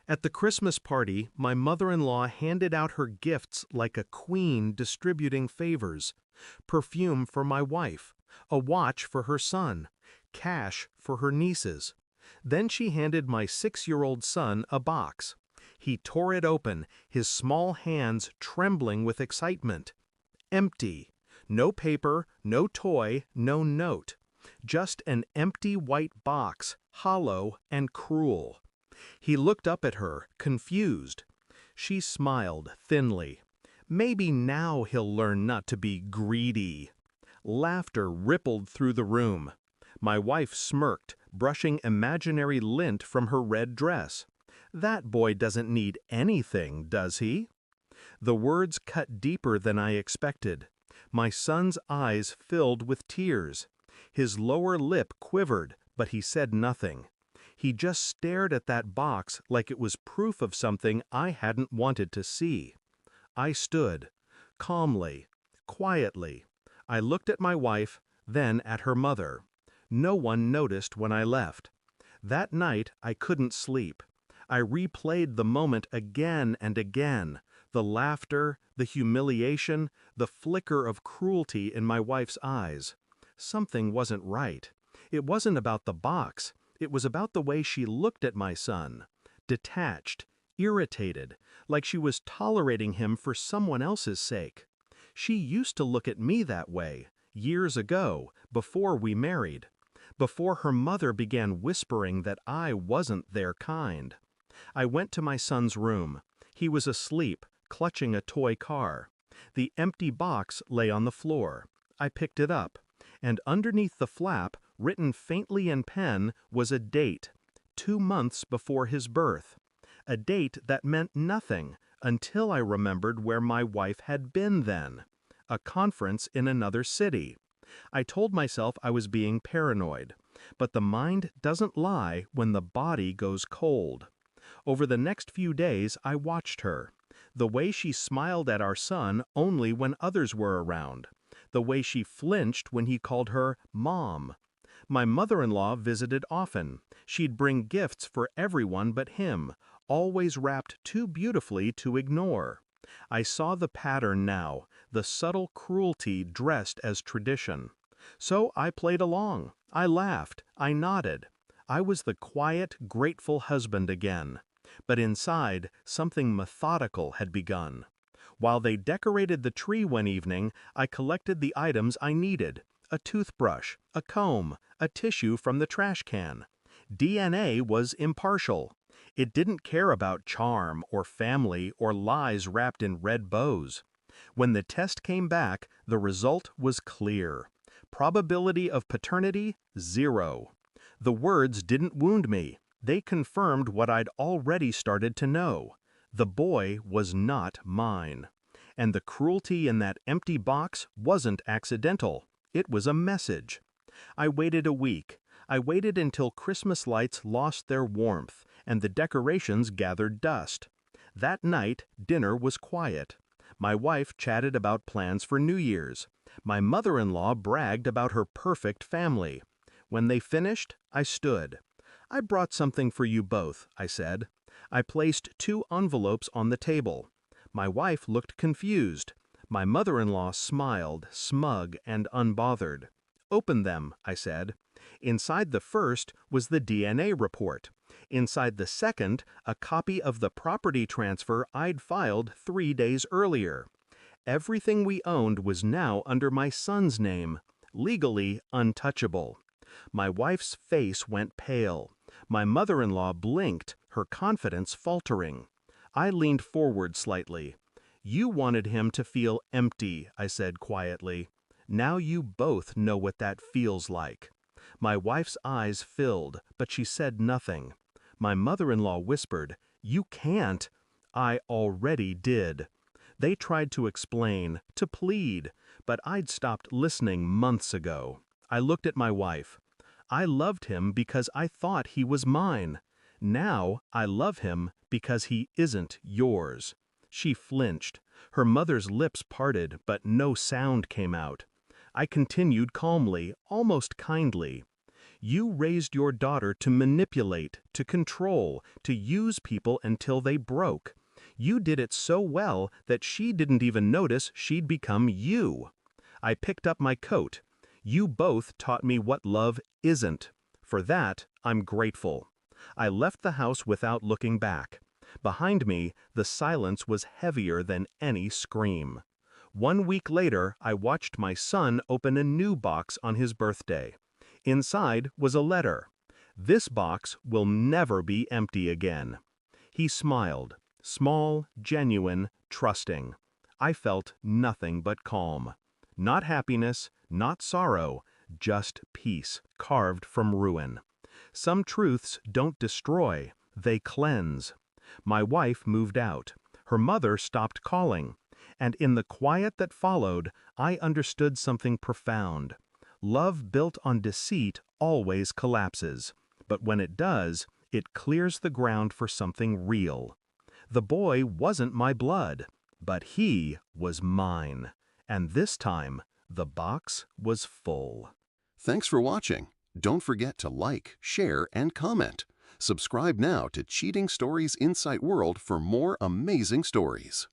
At the Christmas party, my mother-in-law handed out her gifts like a queen distributing favors. Perfume for my wife, a watch for her son, cash for her nieces. Then she handed my 6-year-old son a box. He tore it open, his small hands trembling with excitement. Empty. No paper, no toy, no note. Just an empty white box, hollow and cruel. He looked up at her, confused. She smiled thinly. Maybe now he'll learn not to be greedy. Laughter rippled through the room. My wife smirked, brushing imaginary lint from her red dress. That boy doesn't need anything, does he? The words cut deeper than I expected. My son's eyes filled with tears. His lower lip quivered, but he said nothing. He just stared at that box like it was proof of something I hadn't wanted to see. I stood, calmly, quietly. I looked at my wife, then at her mother. No one noticed when I left. That night I couldn't sleep. I replayed the moment again and again, the laughter, the humiliation, the flicker of cruelty in my wife's eyes. Something wasn't right. It wasn't about the box. It was about the way she looked at my son. Detached, irritated, like she was tolerating him for someone else's sake. She used to look at me that way, years ago, before we married. Before her mother began whispering that I wasn't their kind. I went to my son's room. He was asleep, clutching a toy car. The empty box lay on the floor. I picked it up, and underneath the flap, written faintly in pen, was a date, 2 months before his birth. A date that meant nothing until I remembered where my wife had been then. A conference in another city. I told myself I was being paranoid, but the mind doesn't lie when the body goes cold. Over the next few days, I watched her. The way she smiled at our son only when others were around. The way she flinched when he called her Mom. My mother-in-law visited often. She'd bring gifts for everyone but him, always wrapped too beautifully to ignore. I saw the pattern now, the subtle cruelty dressed as tradition. So I played along. I laughed. I nodded. I was the quiet, grateful husband again. But inside, something methodical had begun. While they decorated the tree one evening, I collected the items I needed. A toothbrush, a comb, a tissue from the trash can. DNA was impartial. It didn't care about charm or family or lies wrapped in red bows. When the test came back, the result was clear. Probability of paternity, 0. The words didn't wound me. They confirmed what I'd already started to know. The boy was not mine. And the cruelty in that empty box wasn't accidental. It was a message. I waited a week. I waited until Christmas lights lost their warmth and the decorations gathered dust. That night, dinner was quiet. My wife chatted about plans for New Year's. My mother-in-law bragged about her perfect family. When they finished, I stood. "I brought something for you both," I said. I placed 2 envelopes on the table. My wife looked confused. My mother-in-law smiled, smug and unbothered. "Open them," I said. Inside the first was the DNA report. Inside the second, a copy of the property transfer I'd filed 3 days earlier. Everything we owned was now under my son's name, legally untouchable. My wife's face went pale. My mother-in-law blinked, her confidence faltering. I leaned forward slightly. "You wanted him to feel empty," I said quietly. "Now you both know what that feels like." My wife's eyes filled, but she said nothing. My mother-in-law whispered, "You can't." I already did. They tried to explain, to plead, but I'd stopped listening months ago. I looked at my wife. I loved him because I thought he was mine. Now I love him because he isn't yours. She flinched. Her mother's lips parted, but no sound came out. I continued calmly, almost kindly. You raised your daughter to manipulate, to control, to use people until they broke. You did it so well that she didn't even notice she'd become you. I picked up my coat. You both taught me what love isn't. For that, I'm grateful. I left the house without looking back. Behind me, the silence was heavier than any scream. 1 week later, I watched my son open a new box on his birthday. Inside was a letter. This box will never be empty again. He smiled, small, genuine, trusting. I felt nothing but calm. Not happiness, not sorrow, just peace carved from ruin. Some truths don't destroy, they cleanse. My wife moved out. Her mother stopped calling. And in the quiet that followed, I understood something profound. Love built on deceit always collapses, but when it does, it clears the ground for something real. The boy wasn't my blood, but he was mine. And this time, the box was full. Thanks for watching. Don't forget to like, share, and comment. Subscribe now to Cheating Stories Insight World for more amazing stories.